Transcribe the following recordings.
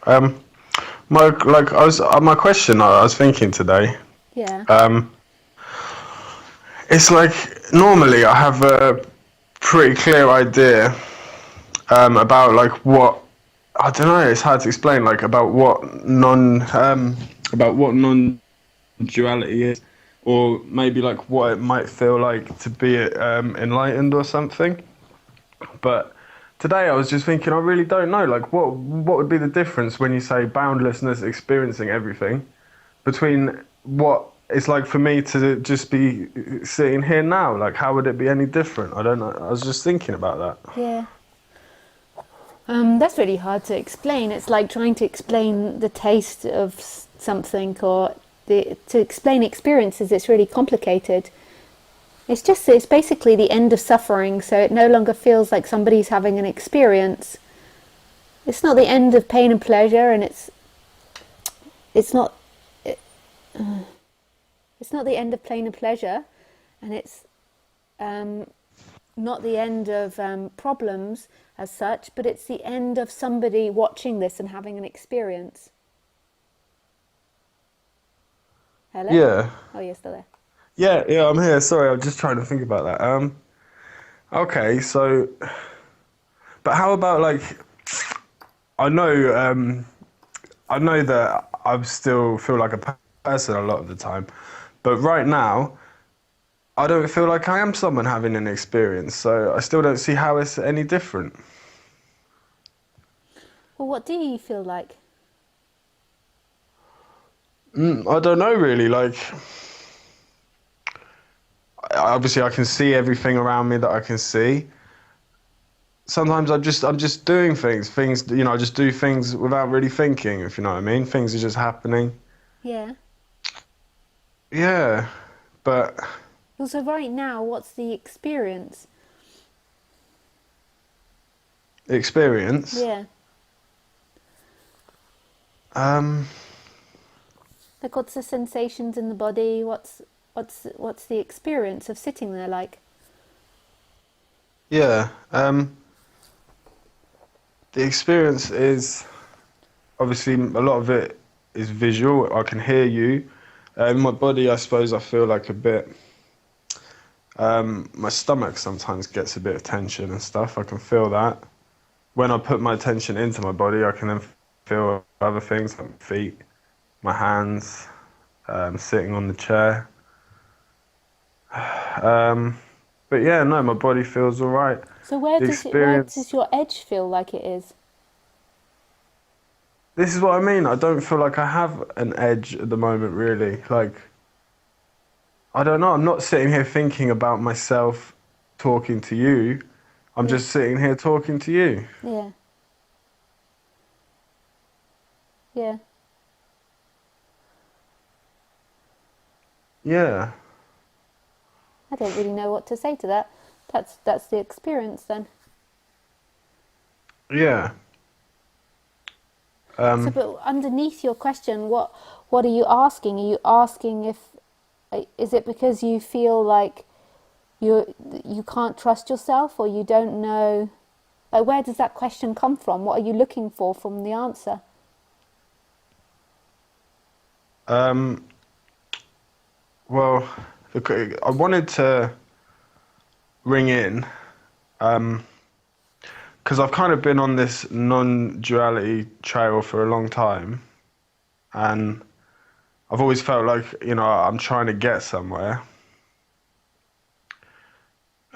Um, my question I was thinking today. Yeah. Um, it's like normally I have a pretty clear idea about like what I don't know. It's hard to explain. Like about what non-duality is, or maybe like what it might feel like to be enlightened or something. But today I was just thinking, I really don't know. Like, what would be the difference when you say boundlessness, experiencing everything, between what it's like for me to just be sitting here now? Like, how would it be any different? I don't know. I was just thinking about that. Yeah. That's really hard to explain. It's like trying to explain the taste of something, or to explain experiences. It's really complicated. It's basically the end of suffering, so it no longer feels like somebody's having an experience. It's not the end of pain and pleasure, and it's not it, it's not the end of pain and pleasure, and it's not the end of problems as such, but it's the end of somebody watching this and having an experience. Hello? Yeah, Oh, you're still there. yeah. I'm here. Sorry, I'm just trying to think about that. Okay, so, but how about like I know, I know that I still feel like a person a lot of the time, but right now. I don't feel like I am someone having an experience, so I still don't see how it's any different. Well, what do you feel like? I don't know really. Like, obviously, I can see everything around me that I can see. Sometimes I'm just doing things. I just do things without really thinking. If you know what I mean, things are just happening. Yeah. Yeah, but Also, right now, what's the experience? experience. Yeah. Um, Like, what's the sensations in the body? What's the experience of sitting there like? yeah. The experience is obviously a lot of it is visual. I can hear you. In my body, I suppose I feel like a bit. My stomach sometimes gets a bit of tension and stuff. I can feel that. When I put my attention into my body, I can then feel other things like my feet, my hands, sitting on the chair. Um, but yeah, no, my body feels all right. So The where experience. does your edge feel like it is? This is what I mean. I don't feel like I have an edge at the moment, really. Like, I don't know. I'm not sitting here thinking about myself talking to you. I'm Yeah. just sitting here talking to you. Yeah. Yeah. Yeah. I don't really know what to say to that. That's the experience then. Yeah. So, Um, but underneath your question, what are you asking? Are you asking if is it because you feel like you can't trust yourself, or you don't know? Like, where does that question come from? What are you looking for from the answer? um, well, okay, I wanted to ring in, because I've kind of been on this non-duality trail for a long time, and I've always felt like, I'm trying to get somewhere.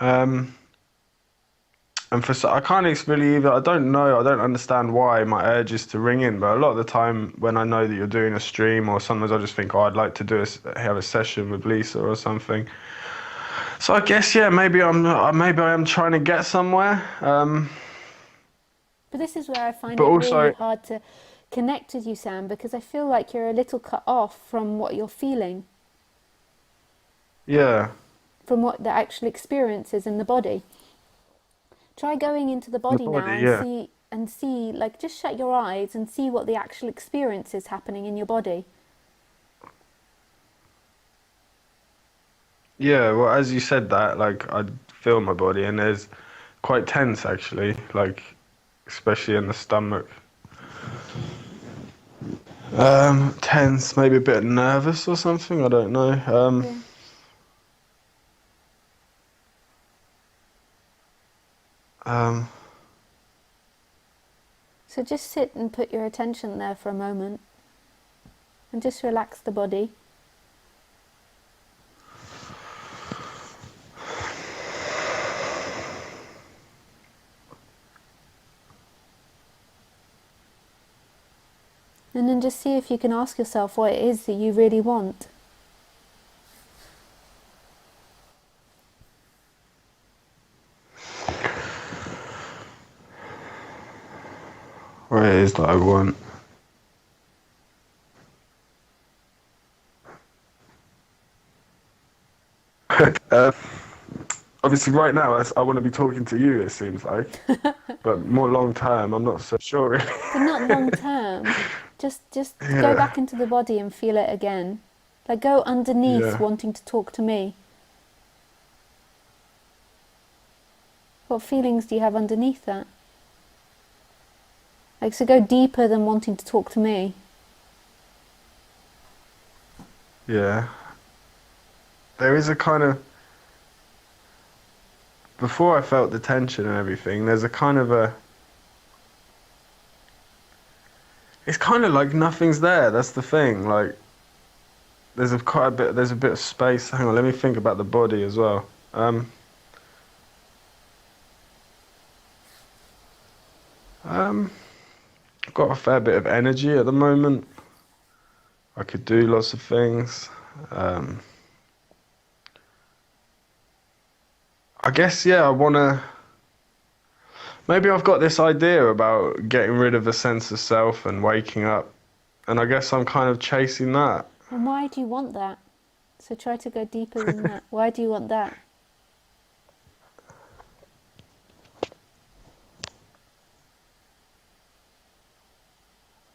Um, And I can't really either. I don't know. I don't understand why my urge is to ring in. But a lot of the time, when I know that you're doing a stream, or sometimes I just think, oh, I'd like to have a session with Lisa or something. So I guess yeah, maybe I am trying to get somewhere. But this is where I find But it really also hard to connect with you, Sam, because I feel like you're a little cut off from what you're feeling, yeah, from what the actual experience is in the body. Try going into the the body now body, yeah, and see, like, just shut your eyes and see what the actual experience is happening in your body. yeah. Well, as you said that, like I feel my body, and there's quite tense actually, like especially in the stomach. Tense, maybe a bit nervous or something. I don't know. Yeah. Um, So just sit and put your attention there for a moment and just relax the body. And then just see if you can ask yourself what it is that you really want. what it is that I want. uh, Obviously, right now, I want to be talking to you, it seems like. But more long term, I'm not so sure, really. But not long term. Just go Yeah, back into the body and feel it again. Like go underneath yeah. wanting to talk to me. What feelings do you have underneath that? Like, so go deeper than wanting to talk to me. Yeah. There is a kind of, before I felt the tension and everything, there's a kind of a, it's kind of like nothing's there. That's the thing. Like, there's a bit of space. Hang on, let me think about the body as well. Um, I've got a fair bit of energy at the moment. I could do lots of things. Um, I guess, yeah, I wanna, maybe I've got this idea about getting rid of a sense of self and waking up, and I guess I'm kind of chasing that. And why do you want that? So try to go deeper than that. Why do you want that?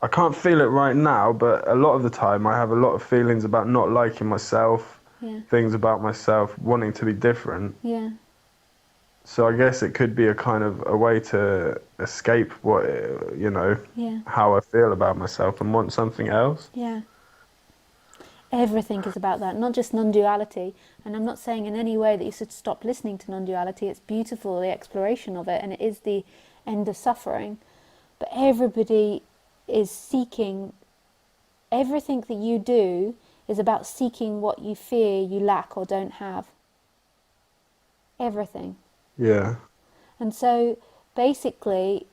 I can't feel it right now, but a lot of the time I have a lot of feelings about not liking myself, Yeah, things about myself, wanting to be different. yeah, So I guess it could be a kind of a way to escape what, yeah, how I feel about myself and want something else. yeah. Everything is about that, not just non-duality. And I'm not saying in any way that you should stop listening to non-duality. It's beautiful, the exploration of it, and it is the end of suffering. But everybody is seeking, everything that you do is about seeking what you fear you lack or don't have. Everything. Yeah, And so basically,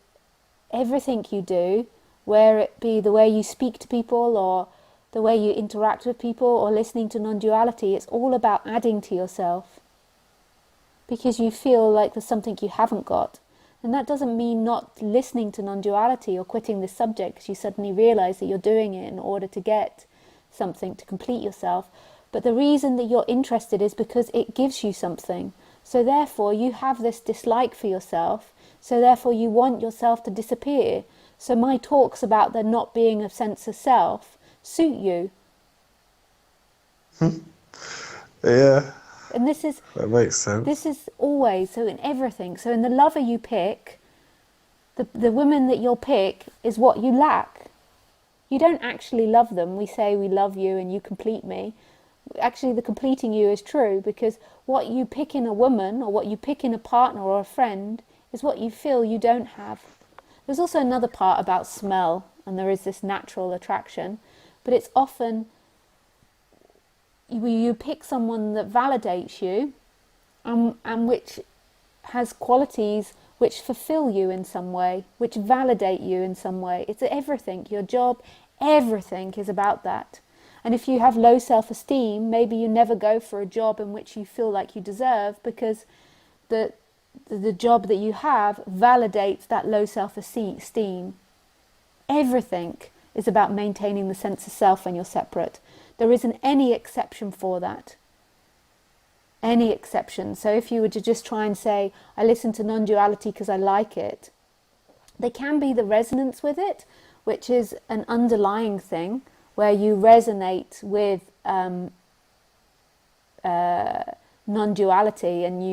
everything you do, where it be the way you speak to people or the way you interact with people or listening to non-duality, it's all about adding to yourself because you feel like there's something you haven't got. And that doesn't mean not listening to non-duality or quitting this subject because you suddenly realize that you're doing it in order to get something to complete yourself. But the reason that you're interested is because it gives you something. So therefore you have this dislike for yourself. So therefore you want yourself to disappear. So my talks about there not being a sense of self suit you. yeah, And this is that makes sense. always so in everything. So in the lover you pick, the woman that you'll pick is what you lack. You don't actually love them. We say we love you and you complete me. Actually, the completing you is true because what you pick in a woman or what you pick in a partner or a friend is what you feel you don't have. There's also another part about smell, and there is this natural attraction, but it's often you pick someone that validates you and which has qualities which fulfill you in some way, which validate you in some way. It's everything, your job, everything is about that. And if you have low self-esteem, maybe you never go for a job in which you feel like you deserve because the job that you have validates that low self-esteem. Everything is about maintaining the sense of self when you're separate. There isn't any exception for that. Any exception. So if you were to just try and say, I listen to non-duality because I like it, there can be the resonance with it, which is an underlying thing where you resonate with non-duality and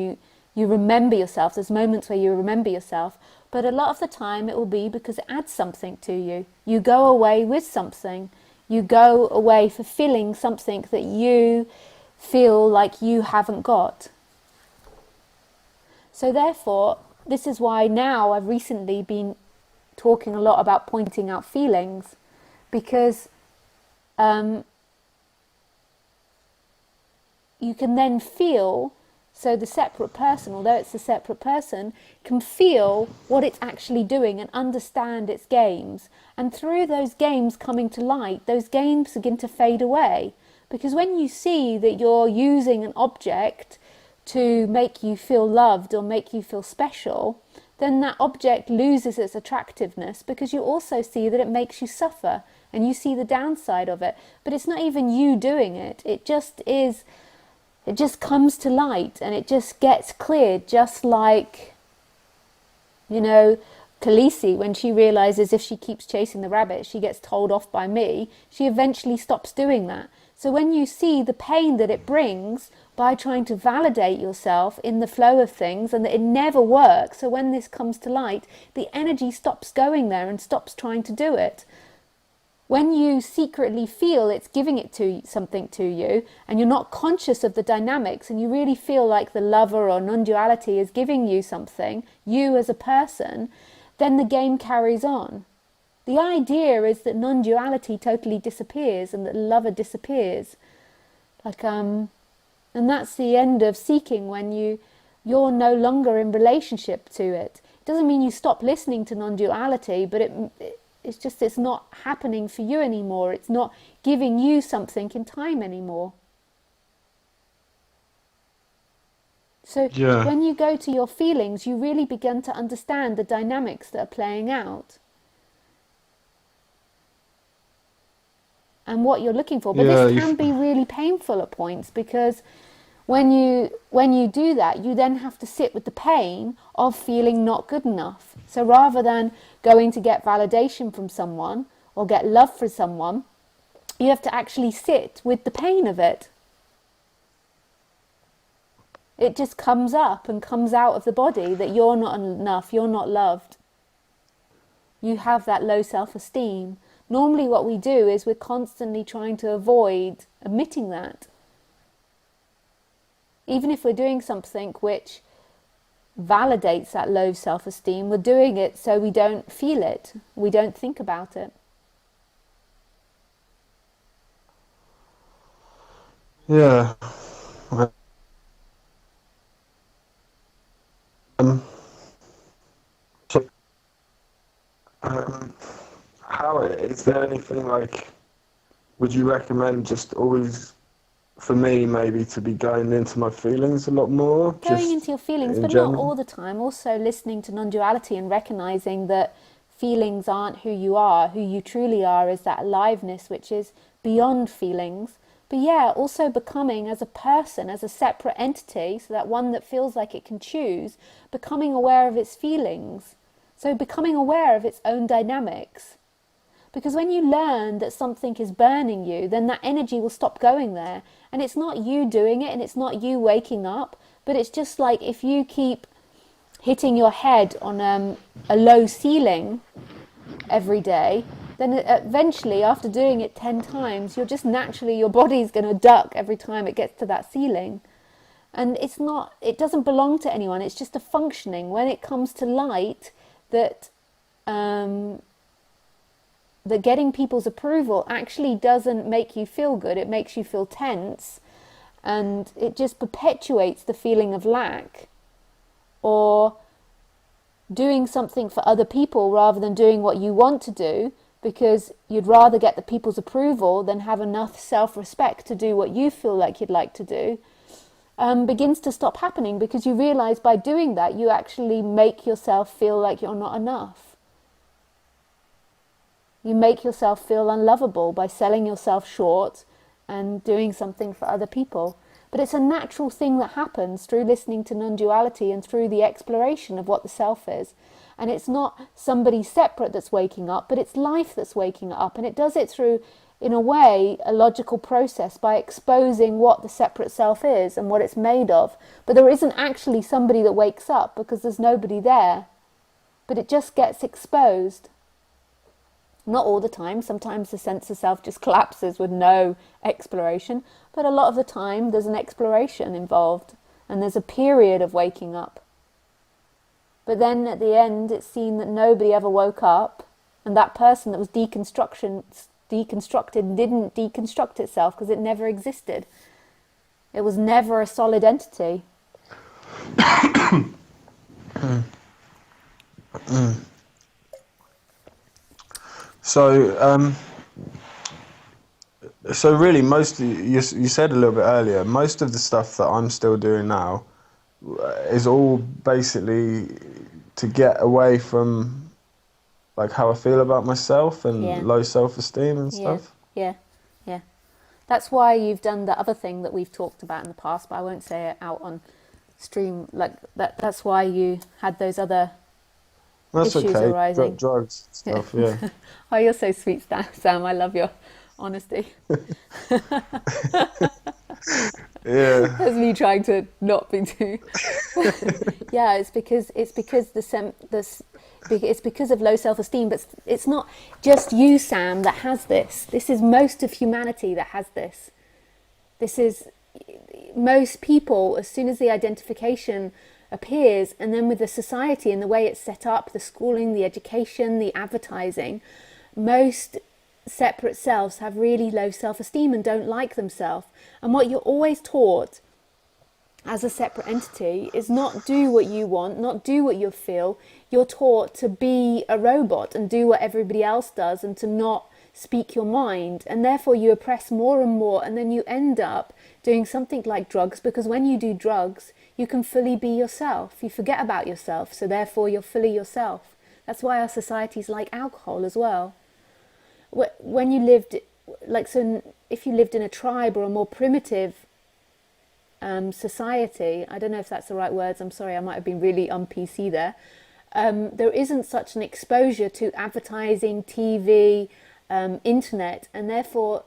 you remember yourself. There's moments where you remember yourself, but a lot of the time it will be because it adds something to you. You go away with something. You go away fulfilling something that you feel like you haven't got. So therefore, this is why now I've recently been talking a lot about pointing out feelings, because you can then feel, so the separate person, although it's a separate person, can feel what it's actually doing and understand its games. And through those games coming to light, those games begin to fade away. Because when you see that you're using an object to make you feel loved or make you feel special, then that object loses its attractiveness, because you also see that it makes you suffer and you see the downside of it. But it's not even you doing it, it just is. It just comes to light and it just gets cleared, just like, Khaleesi, when she realizes if she keeps chasing the rabbit, she gets told off by me, she eventually stops doing that. So when you see the pain that it brings by trying to validate yourself in the flow of things, and that it never works, so when this comes to light, the energy stops going there and stops trying to do it. When you secretly feel it's giving it to something to you, and you're not conscious of the dynamics, and you really feel like the lover or non-duality is giving you something, you as a person, then the game carries on. The idea is that non-duality totally disappears and that the lover disappears. And that's the end of seeking, when you're no longer in relationship to it. It doesn't mean you stop listening to non-duality, but it's just, it's not happening for you anymore. It's not giving you something in time anymore. So Yeah. when you go to your feelings, you really begin to understand the dynamics that are playing out and what you're looking for. But Yeah. this can be really painful at points, because when you do that, you then have to sit with the pain of feeling not good enough. So rather than going to get validation from someone or get love from someone, you have to actually sit with the pain of it. It just comes up and comes out of the body that you're not enough, you're not loved. You have that low self-esteem. Normally what we do is we're constantly trying to avoid admitting that. Even if we're doing something which validates that low self-esteem, we're doing it so we don't feel it, we don't think about it. Yeah. Um, so, um, how is there anything like? Would you recommend just always, for me, maybe to be going into my feelings a lot more, Going just into your feelings, in but not all general? the time. Also listening to non-duality and recognizing that feelings aren't who you are. Who you truly are is that aliveness which is beyond feelings. But yeah, also becoming as a person, as a separate entity, so that one that feels like it can choose, becoming aware of its feelings. So becoming aware of its own dynamics. Because when you learn that something is burning you, then that energy will stop going there. And it's not you doing it, and it's not you waking up, but it's just like if you keep hitting your head on a low ceiling every day, then eventually, after doing it 10 times, you're just naturally, your body's going to duck every time it gets to that ceiling. And it doesn't belong to anyone, it's just a functioning. When it comes to light, that getting people's approval actually doesn't make you feel good, it makes you feel tense, and it just perpetuates the feeling of lack, or doing something for other people rather than doing what you want to do, because you'd rather get the people's approval than have enough self-respect to do what you feel like you'd like to do, begins to stop happening, because you realize by doing that you actually make yourself feel like you're not enough. You make yourself feel unlovable by selling yourself short and doing something for other people. But it's a natural thing that happens through listening to non-duality and through the exploration of what the self is. And it's not somebody separate that's waking up, but it's life that's waking up. And it does it through, in a way, a logical process by exposing what the separate self is and what it's made of. But there isn't actually somebody that wakes up, because there's nobody there. But it just gets exposed. Not all the time. Sometimes the sense of self just collapses with no exploration. But a lot of the time, there's an exploration involved. And there's a period of waking up. But then at the end, it's seen that nobody ever woke up. And that person that was deconstructed didn't deconstruct itself because it never existed. It was never a solid entity. So, so really, you said a little bit earlier, most of the stuff that I'm still doing now is all basically to get away from like how I feel about myself and Yeah, low self-esteem and yeah, stuff. yeah, yeah. That's why you've done the other thing that we've talked about in the past, but I won't say it out on stream like that. That's why you had those other That's issues okay. arising. Drugs stuff, yeah. Oh, you're so sweet, Sam. I love your honesty. Yeah, That's me trying to not be too. Yeah, it's because of low self-esteem, but it's not just you, Sam, that has this. This is most of humanity that has this. This is most people, as soon as the identification appears, and then with the society and the way it's set up, the schooling, the education, the advertising, most separate selves have really low self-esteem and don't like themselves. And what you're always taught as a separate entity is not do what you want, not do what you feel. You're taught to be a robot and do what everybody else does and to not speak your mind. And therefore you oppress more and more, and then you end up doing something like drugs, because when you do drugs, you can fully be yourself. You forget about yourself, so therefore you're fully yourself. That's why our society's like alcohol as well. When you lived, if you lived in a tribe or a more primitive society, I don't know if that's the right words, I'm sorry, I might have been really un-PC there, there isn't such an exposure to advertising, TV, internet, and therefore,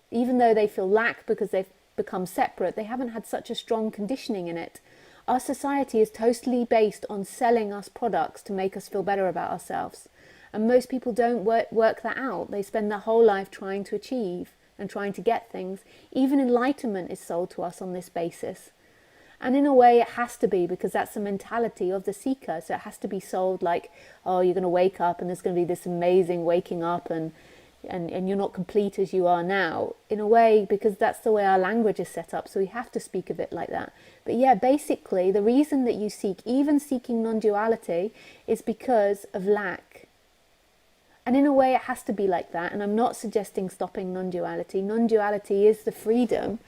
even though they feel lack because they've become separate, they haven't had such a strong conditioning in it. Our society is totally based on selling us products to make us feel better about ourselves. And most people don't work that out. They spend their whole life trying to achieve and trying to get things. Even enlightenment is sold to us on this basis. And in a way it has to be, because that's the mentality of the seeker. So it has to be sold like, oh, you're going to wake up and there's going to be this amazing waking up and you're not complete as you are now. In a way, because that's the way our language is set up. So we have to speak of it like that. But yeah, basically the reason that you seek, even seeking non-duality, is because of lack. And in a way it has to be like that, and I'm not suggesting stopping non-duality. Non-duality is the freedom,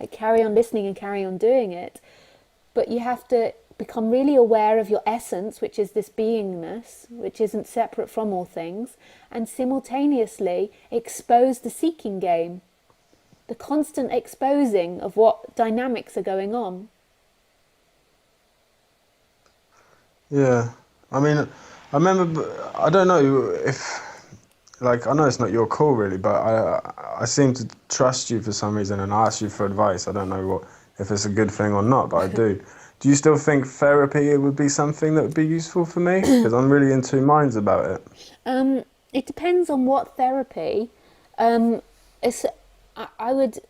like carry on listening and carry on doing it, but you have to become really aware of your essence, which is this beingness, which isn't separate from all things, and simultaneously expose the seeking game, the constant exposing of what dynamics are going on. Yeah. I mean, I remember, I don't know if, like, I know it's not your call really, but I seem to trust you for some reason and I ask you for advice. I don't know if it's a good thing or not, but I do. Do you still think therapy would be something that would be useful for me? Because I'm really in two minds about it. It depends on what therapy. Um, it's, I would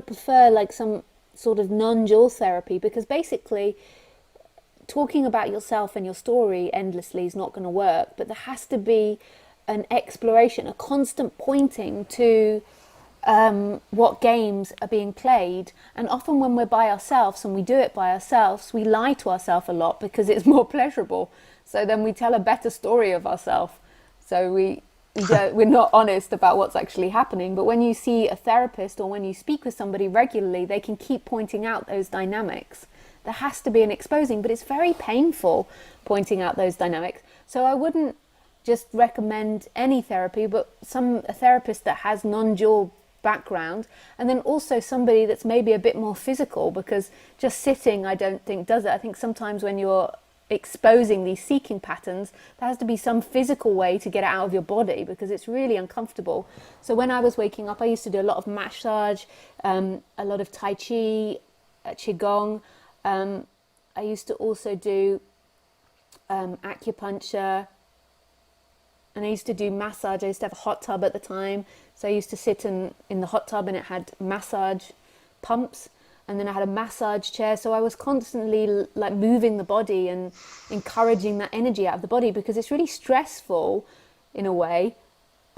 prefer like some sort of non-dual therapy, because basically talking about yourself and your story endlessly is not going to work, but there has to be an exploration, a constant pointing to what games are being played. And often when we're by ourselves and we do it by ourselves, we lie to ourselves a lot because it's more pleasurable. So then we tell a better story of ourselves. So we're not honest about what's actually happening. But when you see a therapist or when you speak with somebody regularly, they can keep pointing out those dynamics. There has to be an exposing, but it's very painful pointing out those dynamics. So I wouldn't just recommend any therapy, but a therapist that has non-dual background, and then also somebody that's maybe a bit more physical, because just sitting I don't think does it. I think sometimes when you're exposing these seeking patterns, there has to be some physical way to get it out of your body, because it's really uncomfortable. So when I was waking up, I used to do a lot of massage, a lot of tai chi, qigong. I used to also do acupuncture, and I used to do massage. I used to have a hot tub at the time, so I used to sit in the hot tub, and it had massage pumps, and then I had a massage chair. So I was constantly like moving the body and encouraging that energy out of the body, because it's really stressful in a way,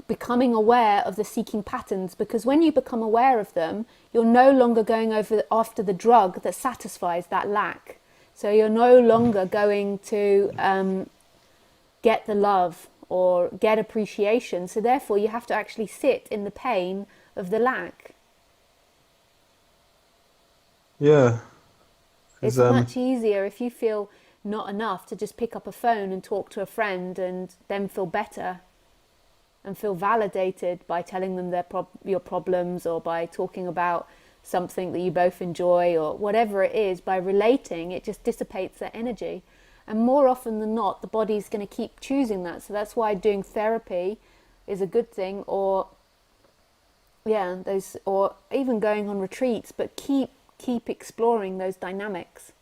becoming aware of the seeking patterns, because when you become aware of them, you're no longer going over after the drug that satisfies that lack. So you're no longer going to get the love or get appreciation. So therefore you have to actually sit in the pain of the lack. Yeah. It's 'Cause, much easier if you feel not enough to just pick up a phone and talk to a friend and then feel better and feel validated by telling them your problems, or by talking about something that you both enjoy, or whatever it is. By relating, it just dissipates that energy. And more often than not, the body's going to keep choosing that. So that's why doing therapy is a good thing, or or even going on retreats, but keep exploring those dynamics.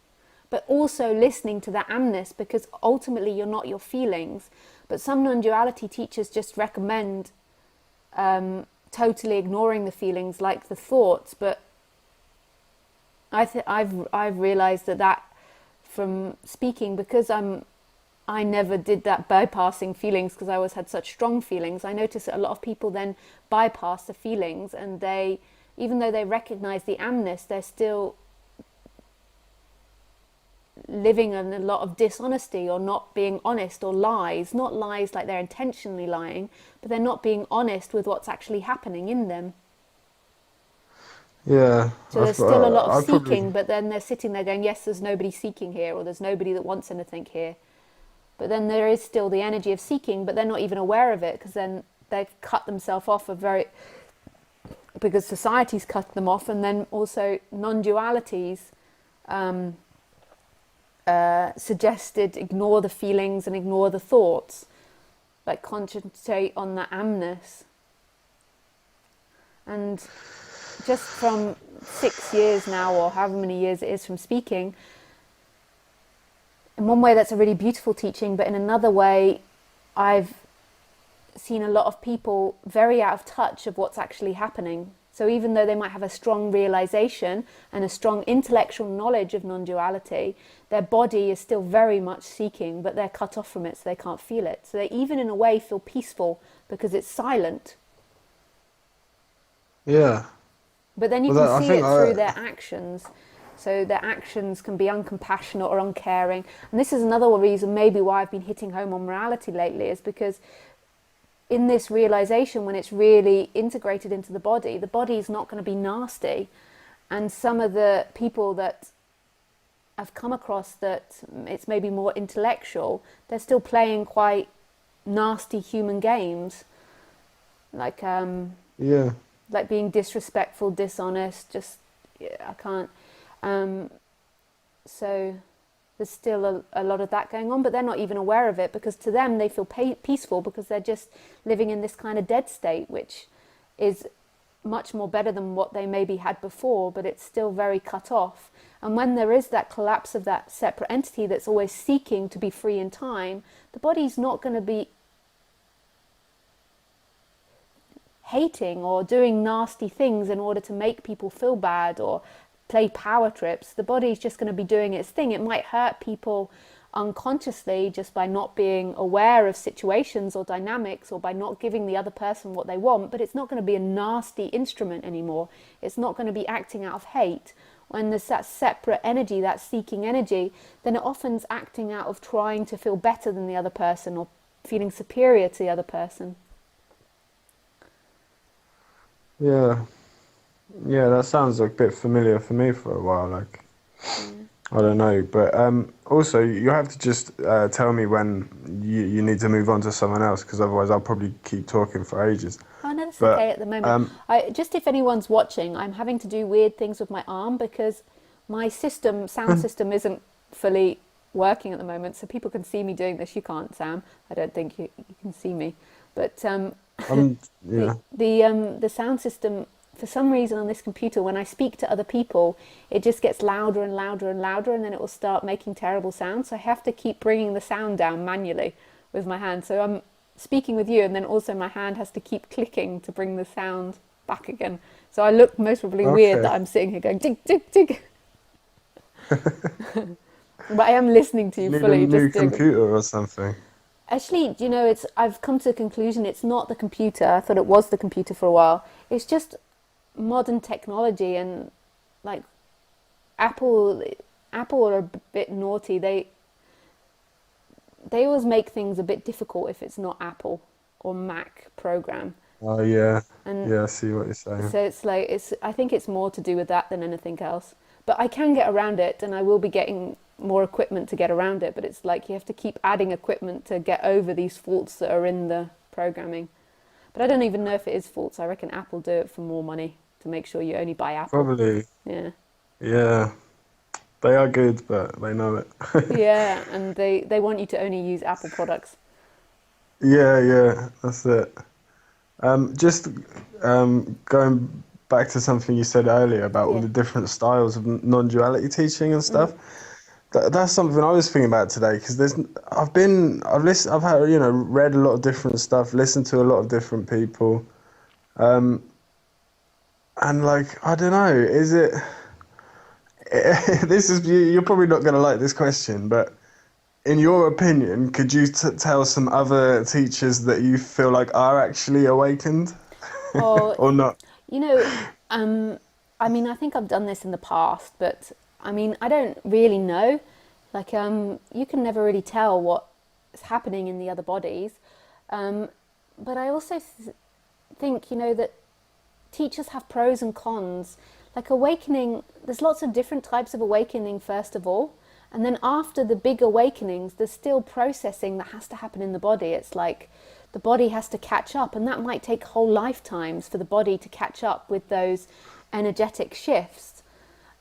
But also listening to that amness, because ultimately you're not your feelings. But some non-duality teachers just recommend totally ignoring the feelings, like the thoughts. But I've realized that from speaking, because I never did that bypassing feelings, because I always had such strong feelings. I noticed that a lot of people then bypass the feelings, and they, even though they recognize the amness, they're still living in a lot of dishonesty, or not being honest, or lies. Not lies like they're intentionally lying, but they're not being honest with what's actually happening in them. yeah, So there's still a lot of I'd probably, seeking, but then they're sitting there going, yes, there's nobody seeking here, or there's nobody that wants anything here. But then there is still the energy of seeking, but they're not even aware of it, because then they've cut themselves off because society's cut them off. And then also non-dualities suggested ignore the feelings and ignore the thoughts, like concentrate on the amness. And just from 6 years now, or however many years it is from speaking, in one way that's a really beautiful teaching, but in another way I've seen a lot of people very out of touch of what's actually happening. So even though they might have a strong realization and a strong intellectual knowledge of non-duality, their body is still very much seeking, but they're cut off from it, so they can't feel it. So they even in a way feel peaceful because it's silent. yeah. But then you Well, can I see think it through their actions. So their actions can be uncompassionate or uncaring. And this is another reason maybe why I've been hitting home on morality lately, is because in this realization, when it's really integrated into the body is not going to be nasty. And some of the people that I've come across that it's maybe more intellectual, they're still playing quite nasty human games, like yeah, being disrespectful, dishonest. Just I can't. So there's still a lot of that going on, but they're not even aware of it, because to them they feel peaceful, because they're just living in this kind of dead state, which is much more better than what they maybe had before, but it's still very cut off. And when there is that collapse of that separate entity that's always seeking to be free in time, the body's not going to be hating or doing nasty things in order to make people feel bad or play power trips. The body's just going to be doing its thing. It might hurt people unconsciously just by not being aware of situations or dynamics, or by not giving the other person what they want, but it's not going to be a nasty instrument anymore. It's not going to be acting out of hate. When there's that separate energy, that seeking energy, then it often's acting out of trying to feel better than the other person, or feeling superior to the other person. yeah, yeah. That sounds like a bit familiar for me for a while. Like, Yeah. I don't know, but also you have to just tell me when you need to move on to someone else, because otherwise I'll probably keep talking for ages. Oh no, that's But okay at the moment. Just if anyone's watching, I'm having to do weird things with my arm, because my sound system isn't fully working at the moment. So people can see me doing this. You can't, Sam. I don't think you can see me. But I'm the yeah, the sound system, for some reason on this computer, when I speak to other people, it just gets louder and louder and louder, and then it will start making terrible sounds. So I have to keep bringing the sound down manually with my hand. So speaking with you, and then also my hand has to keep clicking to bring the sound back again. So I look most probably weird Okay. that I'm sitting here going tick tick tick, but I am listening to Do you you need a fully, new just doing it. computer or something? Actually, do you know, it's I've come to the conclusion it's not the computer. I thought it was the computer for a while. It's just modern technology and like Apple. Apple are a bit naughty. They always make things a bit difficult if it's not Apple or Mac program. Oh yeah, And yeah. I see what you're saying. so it's like it's I think it's more to do with that than anything else. But I can get around it and I will be getting more equipment to get around it, but it's like you have to keep adding equipment to get over these faults that are in the programming. But I don't even know if it is faults. I reckon Apple do it for more money to make sure you only buy Apple. Probably. Yeah. Yeah. They are good, but they know it. Yeah, and they want you to only use Apple products. Yeah, yeah. That's it. Just going back to something you said earlier about all Yeah. the different styles of non-duality teaching and Mm. stuff. That's something I was thinking about today because I've listened, I've had, read a lot of different stuff, listened to a lot of different people, um, and like, I don't know, is it, you're probably not going to like this question, but in your opinion, could you tell some other teachers that you feel like are actually awakened Oh, or not? you know, um, I mean, I think I've done this in the past, but I mean, I don't really know. Like, you can never really tell what is happening in the other bodies. Um, but I also think, that teachers have pros and cons. Like awakening, there's lots of different types of awakening, first of all. And then after the big awakenings, there's still processing that has to happen in the body. It's like the body has to catch up, and that might take whole lifetimes for the body to catch up with those energetic shifts.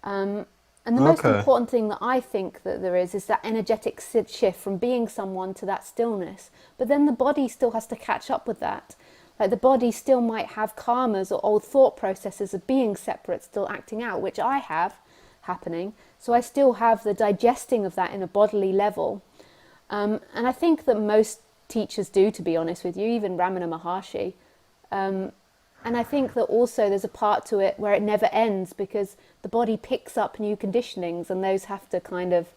Um, and the most Okay. important thing that I think that there is that energetic shift from being someone to that stillness. But then the body still has to catch up with that. Like the body still might have karmas or old thought processes of being separate still acting out, which I have happening. So I still have the digesting of that in a bodily level. And I think that most teachers do, to be honest with you, even Ramana Maharshi. And I think that also there's a part to it where it never ends because the body picks up new conditionings and those have to kind of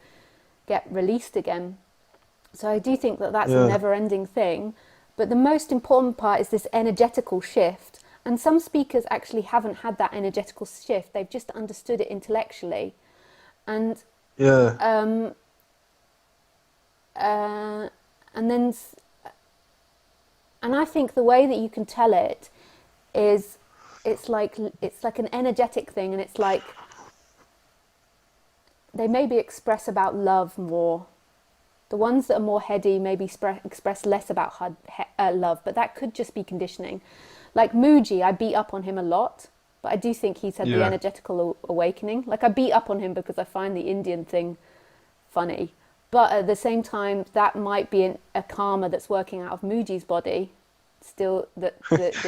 get released again. So I do think that that's a Yeah. never ending thing. But the most important part is this energetical shift. And some speakers actually haven't had that energetical shift, they've just understood it intellectually. And Yeah. um, uh, and then and I think the way that you can tell it is it's like an energetic thing, and it's like they maybe express about love more. The ones that are more heady maybe express less about love, but that could just be conditioning. Like Muji, I beat up on him a lot, but I do think he's had the Yeah. energetical awakening. Like I beat up on him because I find the Indian thing funny, but at the same time, that might be a karma that's working out of Muji's body, still the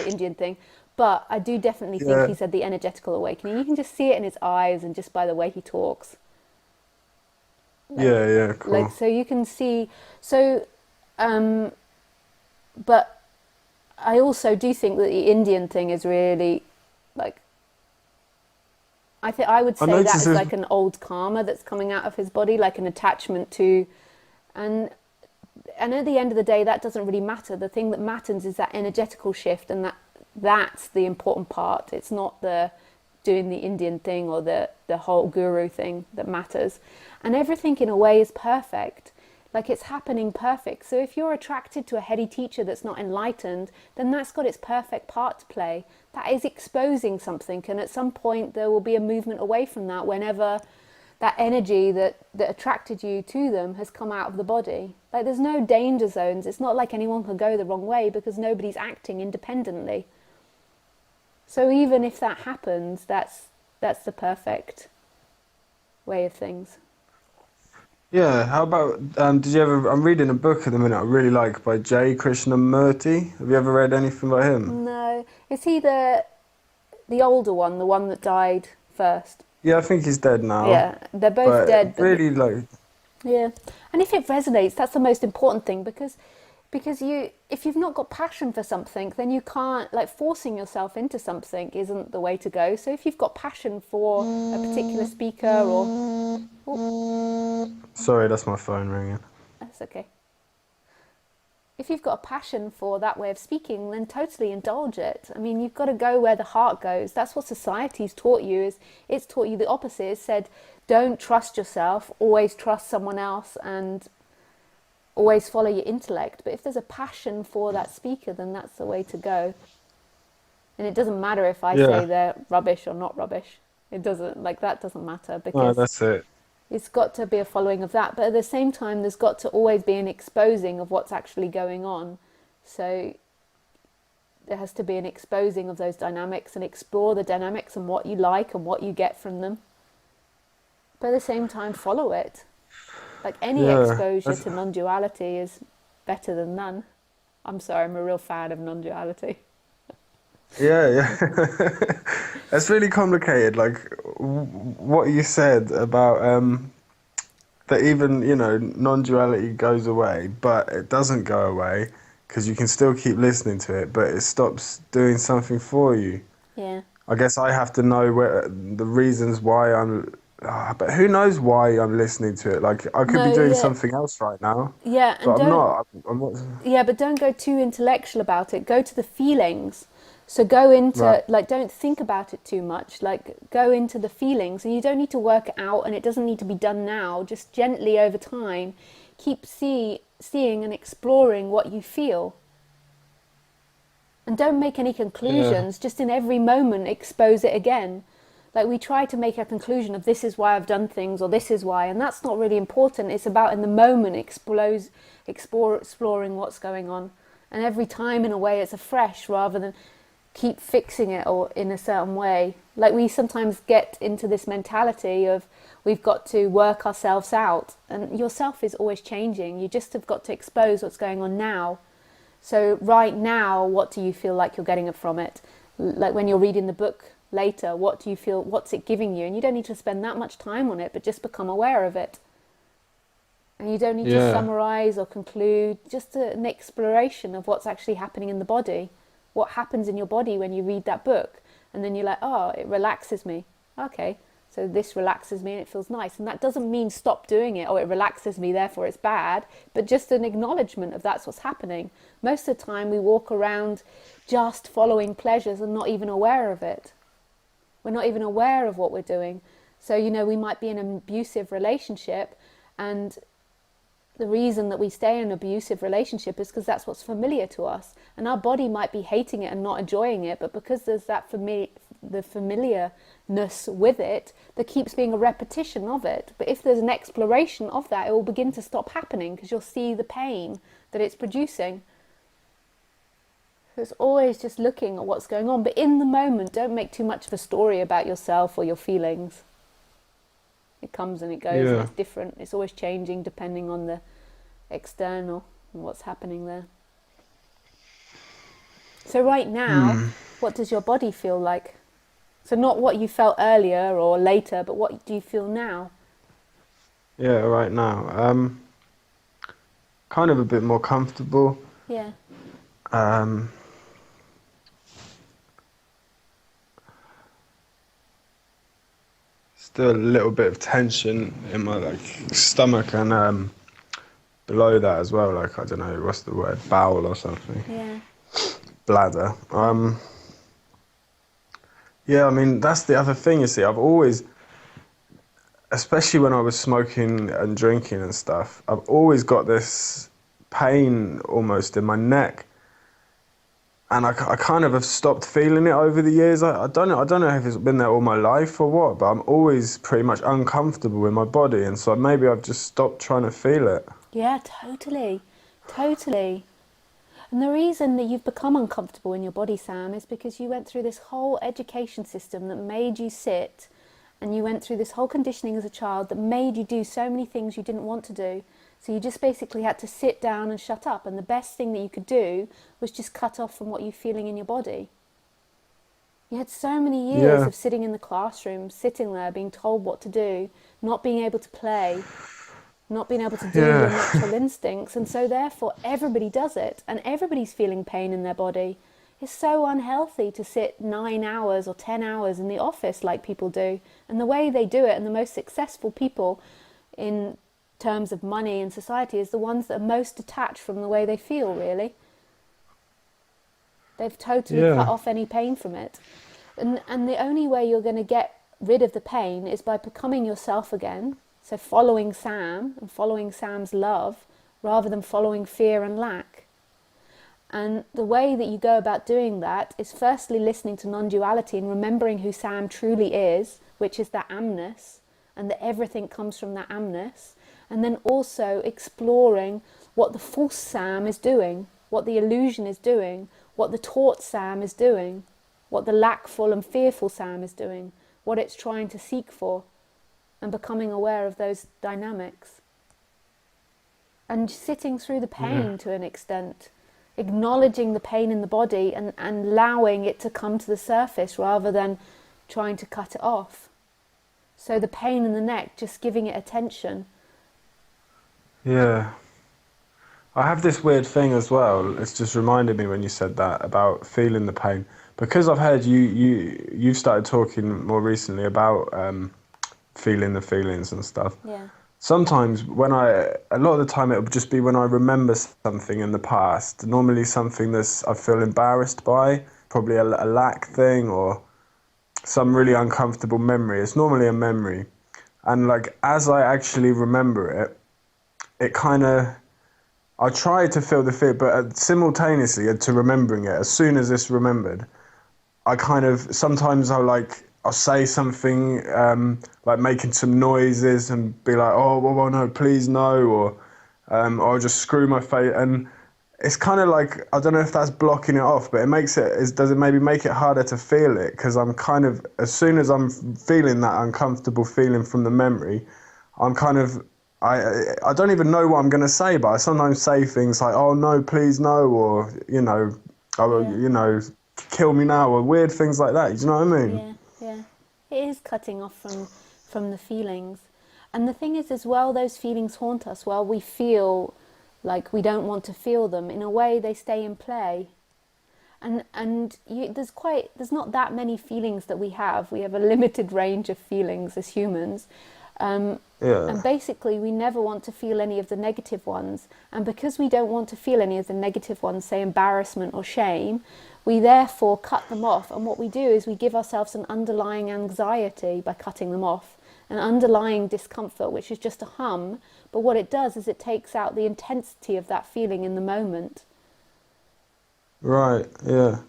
Indian thing. But I do definitely think Yeah. he's had the energetical awakening. You can just see it in his eyes and just by the way he talks. Yeah. Like, Yeah. like Cool. so you can see. So, um, but I also do think that the Indian thing is really like I would I say that noticed is this. like an old karma that's coming out of his body, like an attachment to, and and at the end of the day, that doesn't really matter. The thing that matters is that energetical shift, and that's the important part. It's not the doing the Indian thing or the whole guru thing that matters. And everything in a way is perfect. Like it's happening perfect. So if you're attracted to a heady teacher that's not enlightened, then that's got its perfect part to play. That is exposing something, and at some point there will be a movement away from that whenever that energy that attracted you to them has come out of the body. Like there's no danger zones. It's not like anyone can go the wrong way because nobody's acting independently. So even if that happens, that's the perfect way of things. Yeah. How about did you ever? I'm reading a book at the minute I really like by J. Krishnamurti. Have you ever read anything by him? No, is he the older one, the one that died first? Yeah, I think he's dead now, Yeah, they're both but dead, but really like yeah. And if it resonates, that's the most important thing because Because if you've not got passion for something, then you can't, like, forcing yourself into something isn't the way to go. So if you've got passion for a particular speaker or, oh, Sorry, that's my phone ringing. that's okay. If you've got a passion for that way of speaking, then totally indulge it. I mean, you've got to go where the heart goes. That's what society's taught you. Is it's taught you the opposite. It's said, don't trust yourself, always trust someone else, and always follow your intellect. But if there's a passion for that speaker, then that's the way to go. And it doesn't matter if I say Yeah, they're rubbish or not rubbish. It doesn't, like, that doesn't matter, no, because that's it. it's got to be a following of that. But at the same time, there's got to always be an exposing of what's actually going on. So there has to be an exposing of those dynamics, and explore the dynamics and what you like and what you get from them. But at the same time, follow it. Like, any Yeah, exposure that's, to non-duality is better than none. I'm sorry, I'm a real fan of non-duality. yeah, yeah. It's really complicated. Like what you said about that even, non-duality goes away, but it doesn't go away because you can still keep listening to it, but it stops doing something for you. Yeah. I guess I have to know where the reasons why but who knows why I'm listening to it? Like I could be No, doing yeah. something else right now, Yeah, but and don't, I'm not. yeah, but don't go too intellectual about it. Go to the feelings. So go Right. into, like, don't think about it too much. Like, go into the feelings, and you don't need to work it out, and it doesn't need to be done now. Just gently over time, keep seeing and exploring what you feel. And don't make any Yeah. conclusions. Just in every moment, expose it again. Like, we try to make a conclusion of this is why I've done things, or this is why, and that's not really important. It's about in the moment exploring what's going on. And every time, in a way, it's afresh, rather than keep fixing it or in a certain way. Like, we sometimes get into this mentality of we've got to work ourselves out, and yourself is always changing. You just have got to expose what's going on now. So right now, what do you feel like you're getting from it? Like, when you're reading the book later, what do you feel, what's it giving you? And you don't need to spend that much time on it, but just become aware of it. And you don't need to Yeah. summarize or conclude, just an exploration of what's actually happening in the body. What happens in your body when you read that book? And then you're like, oh, it relaxes me. Okay, so this relaxes me and it feels nice. And that doesn't mean stop doing it, or it relaxes me, therefore it's bad, but just an acknowledgement of that's what's happening. Most of the time we walk around just following pleasures and not even aware of it. We're not even aware of what we're doing. So, we might be in an abusive relationship, and the reason that we stay in an abusive relationship is because that's what's familiar to us, and our body might be hating it and not enjoying it, but because there's that the familiarness with it, there keeps being a repetition of it. But if there's an exploration of that, it will begin to stop happening, because you'll see the pain that it's producing. So it's always just looking at what's going on, but in the moment, don't make too much of a story about yourself or your feelings. It comes and it goes, and Yeah. it's different. It's always changing depending on the external and what's happening there. So right now, Hmm. what does your body feel like? So not what you felt earlier or later, but what do you feel now? Yeah. Right now, kind of a bit more comfortable. Yeah. Um, Still a little bit of tension in my like stomach and below that as well. Like I don't know what's the word, bowel or something, Yeah. bladder. Yeah. Yeah. I mean that's the other thing. You see, I've always, especially when I was smoking and drinking and stuff, I've always got this pain almost in my neck. And I kind of have stopped feeling it over the years. I don't know. I don't know if it's been there all my life or what, but I'm always pretty much uncomfortable in my body, and so maybe I've just stopped trying to feel it. Yeah, totally. Totally. And the reason that you've become uncomfortable in your body, Sam, is because you went through this whole education system that made you sit, and you went through this whole conditioning as a child that made you do so many things you didn't want to do. So you just basically had to sit down and shut up, and the best thing that you could do was just cut off from what you're feeling in your body. You had so many years Yeah, of sitting in the classroom, sitting there being told what to do, not being able to play. not being able to do your Yeah. natural instincts, and so therefore everybody does it, and everybody's feeling pain in their body. It's so unhealthy to sit 9 hours or 10 hours in the office like people do, and the way they do it, and the most successful people in terms of money in society is the ones that are most detached from the way they feel, really. They've totally cut Yeah. off any pain from it. And the only way you're going to get rid of the pain is by becoming yourself again. So following Sam and following Sam's love rather than following fear and lack. And the way that you go about doing that is firstly listening to non-duality and remembering who Sam truly is, which is that amness, and that everything comes from that amness. And then also exploring what the false Sam is doing, what the illusion is doing, what the taught Sam is doing, what the lackful and fearful Sam is doing, what it's trying to seek for, and becoming aware of those dynamics. And sitting through the Yeah. pain to an extent, acknowledging the pain in the body and allowing it to come to the surface rather than trying to cut it off. So the pain in the neck, just giving it attention. Yeah. I have this weird thing as well. It's just reminded me when you said that about feeling the pain. Because I've heard you've started talking more recently about feeling the feelings and stuff. Yeah, Sometimes a lot of the time it'll just be when I remember something in the past, normally something I feel embarrassed by, probably a lack thing or some really uncomfortable memory. It's normally a memory. And like as I actually remember it, it kind of I try to feel the fear, but simultaneously to remembering it, as soon as it's remembered, I kind of sometimes I'll say something like making some noises and be like, oh well no, please no, or I'll just screw my face, and it's kind of like I don't know if that's blocking it off, but does it maybe make it harder to feel it because I'm kind of as soon as I'm feeling that uncomfortable feeling from the memory, I'm kind of I don't even know what I'm going to say, but I sometimes say things like, "Oh no, please no," or "Oh yeah, kill me now," or weird things like that. Do you know what I mean? yeah, yeah. It is cutting off from the feelings. And the thing is as well, those feelings haunt us while we feel like we don't want to feel them. In a way, they stay in play. There's not that many feelings that we have. We have a limited range of feelings as humans. Um, and Yeah. basically, we never want to feel any of the negative ones. And because we don't want to feel any of the negative ones, say embarrassment or shame, we therefore cut them off. And what we do is we give ourselves an underlying anxiety by cutting them off, an underlying discomfort, which is just a hum. But what it does is it takes out the intensity of that feeling in the moment. Right. Yeah.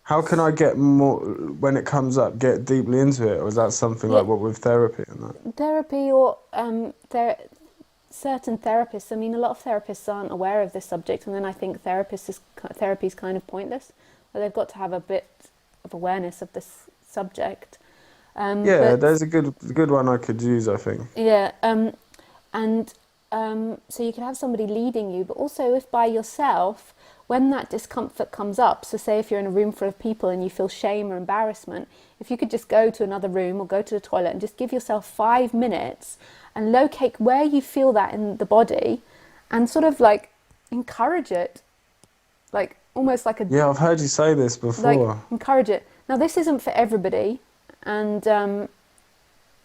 How can I get more when it comes up? Get deeply into it, or is that something Yeah, like what with therapy and that? therapy or certain therapists. I mean, a lot of therapists aren't aware of this subject, and then I think therapy is kind of pointless. But they've got to have a bit of awareness of this subject. Yeah, But there's a good one I could use, I think. yeah, and so you can have somebody leading you, but also if by yourself, when that discomfort comes up, so say if you're in a room full of people and you feel shame or embarrassment, if you could just go to another room or go to the toilet and just give yourself 5 minutes and locate where you feel that in the body and sort of like encourage it, like almost Yeah, I've heard you say this like before. encourage it. Now this isn't for everybody, and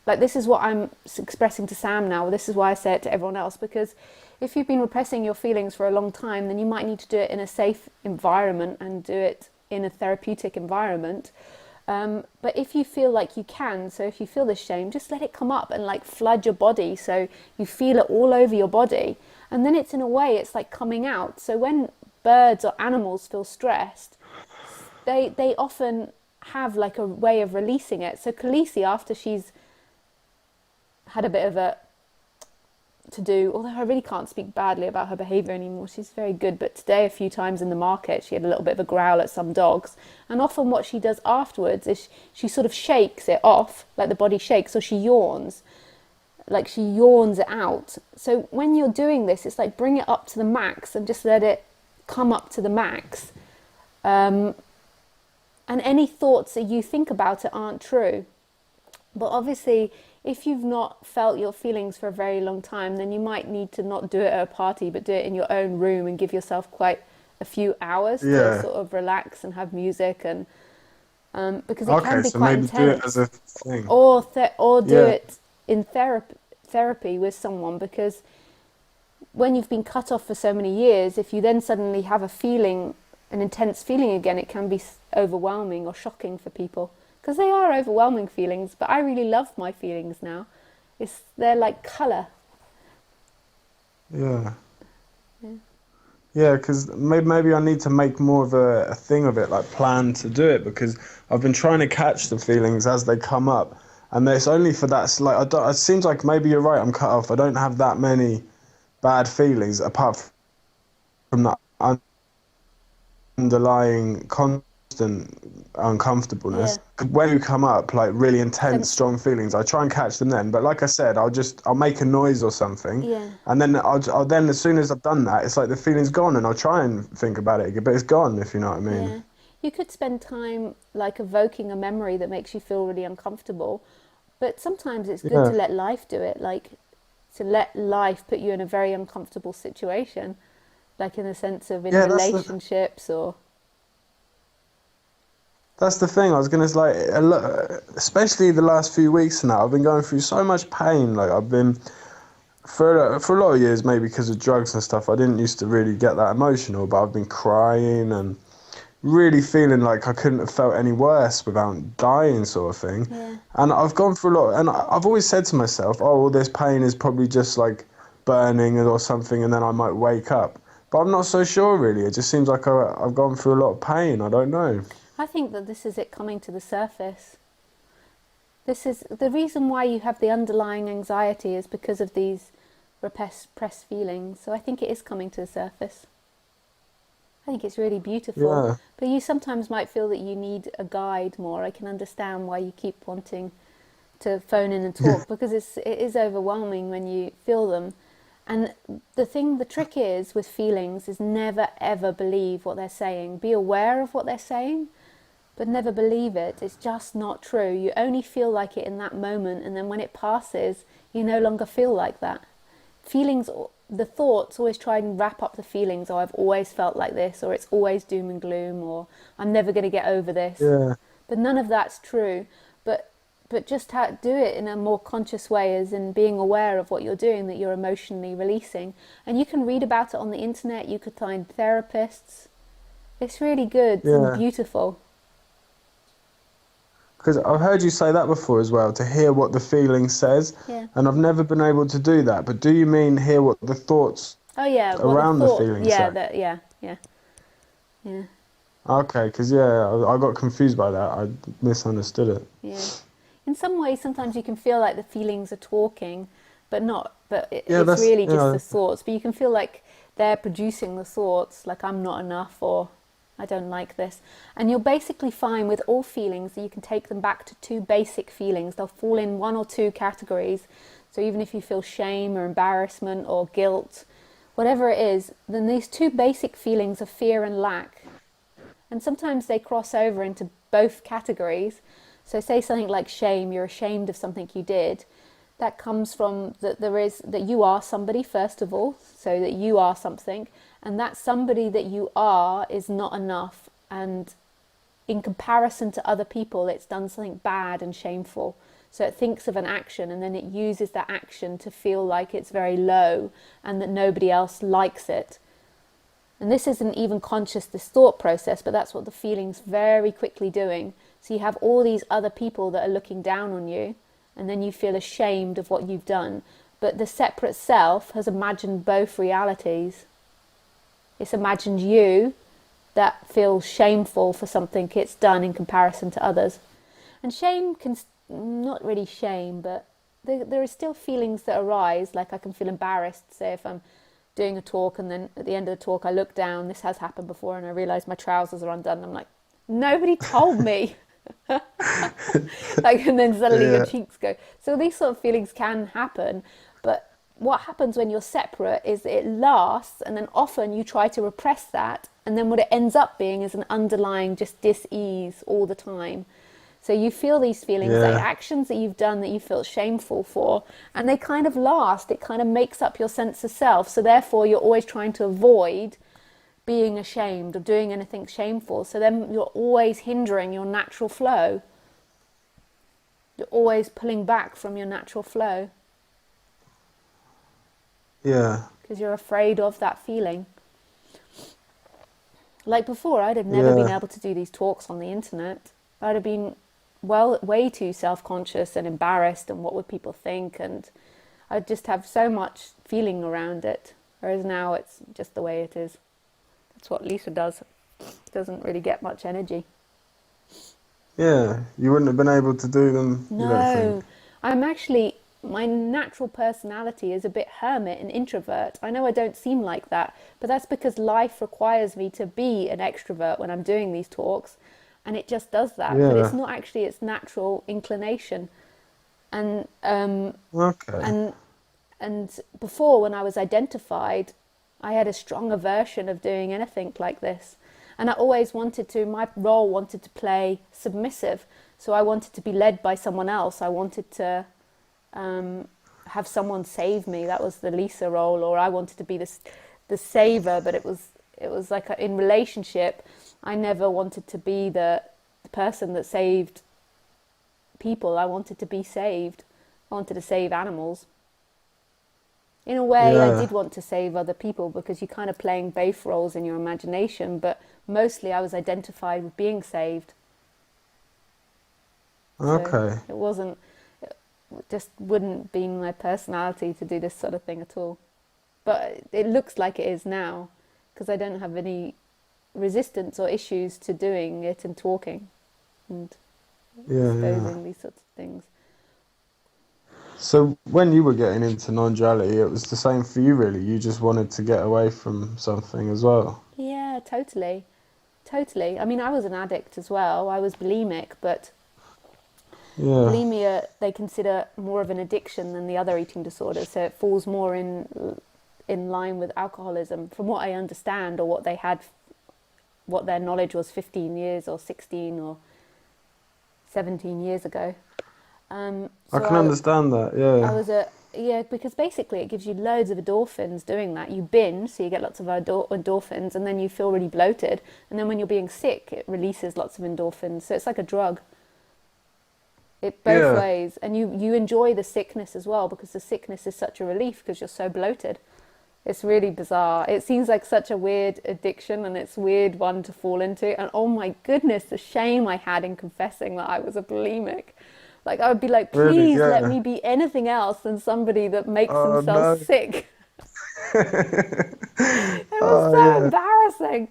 like this is what I'm expressing to Sam now. This is why I say it to everyone else, because if you've been repressing your feelings for a long time, then you might need to do it in a safe environment and do it in a therapeutic environment. But if you feel like you can, so if you feel this shame, just let it come up and like flood your body so you feel it all over your body. And then it's in a way, it's like coming out. So when birds or animals feel stressed, they often have like a way of releasing it. So Khaleesi, after she's had a bit of a to do, although I really can't speak badly about her behaviour anymore, she's very good, but today a few times in the market she had a little bit of a growl at some dogs, and often what she does afterwards is she sort of shakes it off, like the body shakes, or she yawns, like she yawns it out. So when you're doing this, it's like bring it up to the max and just let it come up to the max, and any thoughts that you think about it aren't true. But obviously, if you've not felt your feelings for a very long time, then you might need to not do it at a party, but do it in your own room and give yourself quite a few hours to Yeah. sort of relax and have music, and because it can Okay, be so quite maybe do it as intense, a thing. or do Yeah. it in therapy with someone, because when you've been cut off for so many years, if you then suddenly have a feeling, an intense feeling again, it can be overwhelming or shocking for people, because they are overwhelming feelings. But I really love my feelings now. They're like colour. Yeah. Yeah. Yeah, because maybe I need to make more of a thing of it, like plan to do it, because I've been trying to catch the feelings as they come up, and it's only for that. Like, I don't, it seems like maybe you're right. I'm cut off. I don't have that many bad feelings apart from that underlying constant Yeah. uncomfortableness. When you come up, like really intense, Then, strong feelings, I try and catch them then. But like I said, I'll make a noise or something, yeah. and then I'll then as soon as I've done that, it's like the feeling's gone, and I'll try and think about it again, but it's gone, if you know what I mean. Yeah. You could spend time like evoking a memory that makes you feel really uncomfortable, but sometimes it's good to Yeah, let life do it, like to let life put you in a very uncomfortable situation, like in the sense of in yeah, relationships or that's the thing. I was gonna like, especially the last few weeks now, I've been going through so much pain. Like I've been for a lot of years, maybe because of drugs and stuff. I didn't used to really get that emotional, but I've been crying and really feeling like I couldn't have felt any worse without dying, sort of thing. yeah. And I've gone through a lot, and I've always said to myself, "Oh, well, this pain is probably just like burning or something, and then I might wake up." But I'm not so sure, really. It just seems like I've gone through a lot of pain. I don't know. I think that this is it coming to the surface. This is the reason why you have the underlying anxiety, is because of these repressed feelings. So I think it is coming to the surface. I think it's really beautiful. Yeah, But you sometimes might feel that you need a guide more. I can understand why you keep wanting to phone in and talk, because it is overwhelming when you feel them. And the trick is with feelings is never ever believe what they're saying. Be aware of what they're saying, but never believe it. It's just not true. You only feel like it in that moment, and then when it passes, you no longer feel like that. Feelings, the thoughts always try and wrap up the feelings. Oh, I've always felt like this, or it's always doom and gloom, or I'm never going to get over this. yeah, But none of that's true. But just do it in a more conscious way, as in being aware of what you're doing, that you're emotionally releasing. And you can read about it on the internet. You could find therapists. It's really good and yeah. beautiful. Because I've heard you say that before as well, to hear what the feeling says, Yeah. and I've never been able to do that. But do you mean hear what the thoughts Oh yeah. What the around the thought? feeling Yeah. say? That. Yeah. Yeah. Yeah. Okay, because yeah, I got confused by that. I misunderstood it. Yeah. In some ways, sometimes you can feel like the feelings are talking, but not. But Yeah, it's really just yeah, the thoughts. But you can feel like they're producing the thoughts, like I'm not enough, or I don't like this. And you'll basically find with all feelings that you can take them back to two basic feelings. They'll fall in one or two categories. So even if you feel shame or embarrassment or guilt, whatever it is, then these two basic feelings of fear and lack. And sometimes they cross over into both categories. So say something like shame, you're ashamed of something you did. That comes from that you are somebody, first of all, so that you are something, and that somebody that you are is not enough, and in comparison to other people it's done something bad and shameful. So it thinks of an action, and then it uses that action to feel like it's very low and that nobody else likes it. And this isn't even conscious, this thought process, but that's what the feeling's very quickly doing. So you have all these other people that are looking down on you, and then you feel ashamed of what you've done. But the separate self has imagined both realities. It's imagined you that feels shameful for something it's done in comparison to others. And shame can, not really shame, but there are still feelings that arise, like I can feel embarrassed, say if I'm doing a talk and then at the end of the talk I look down, this has happened before, and I realise my trousers are undone, and I'm like, nobody told me. Like, and then suddenly your yeah, cheeks go. So these sort of feelings can happen, but what happens when you're separate is it lasts, and then often you try to repress that, and then what it ends up being is an underlying just dis-ease all the time. So you feel these feelings, like Yeah. actions that you've done that you feel shameful for, and they kind of last. It kind of makes up your sense of self. So therefore, you're always trying to avoid being ashamed or doing anything shameful. So then you're always hindering your natural flow. You're always pulling back from your natural flow Yeah. because you're afraid of that feeling. Like before, I'd have never been Yeah. able to do these talks on the internet. I'd have been way too self-conscious and embarrassed and what would people think, and I'd just have so much feeling around it. Whereas now it's just the way it is. That's what Lisa does. Doesn't really get much energy. Yeah. You wouldn't have been able to do them, you don't think? No, I'm actually, my natural personality is a bit hermit and introvert. I know I don't seem like that, but that's because life requires me to be an extrovert when I'm doing these talks, and it just does that. But it's Yeah. not actually its natural inclination. And Okay. and and before, when I was identified, I had a strong aversion of doing anything like this. And I always wanted to, my role wanted to play submissive. So I wanted to be led by someone else. I wanted to have someone save me. That was the Lisa role. Or I wanted to be the saver, but it was like in relationship, I never wanted to be the person that saved people. I wanted to be saved. I wanted to save animals. In a way, I Yeah. did want to save other people because you're kind of playing both roles in your imagination, but mostly I was identified with being saved. So Okay. it wasn't, it just wouldn't be my personality to do this sort of thing at all. But it looks like it is now because I don't have any resistance or issues to doing it and talking and Yeah, yeah. exposing these sorts of things. So when you were getting into non-duality, it was the same for you, really. You just wanted to get away from something as well. Yeah, totally. Totally. I mean, I was an addict as well. I was bulimic, but Yeah. bulimia they consider more of an addiction than the other eating disorders, so it falls more in line with alcoholism, from what I understand, or what they had, what their knowledge was 15 years or 16 or 17 years ago. I So can understand that. I Yeah. was a yeah, because basically it gives you loads of endorphins doing that. You binge, so you get lots of endorphins, and then you feel really bloated. And then when you're being sick, it releases lots of endorphins. So it's like a drug. It both Yeah. ways, and you enjoy the sickness as well because the sickness is such a relief because you're so bloated. It's really bizarre. It seems like such a weird addiction, and it's a weird one to fall into. And oh my goodness, the shame I had in confessing that I was a bulimic. Like I would be like, Really? please let Yeah. me be anything else than somebody that makes Oh themselves no. sick. It was Oh so yeah. embarrassing.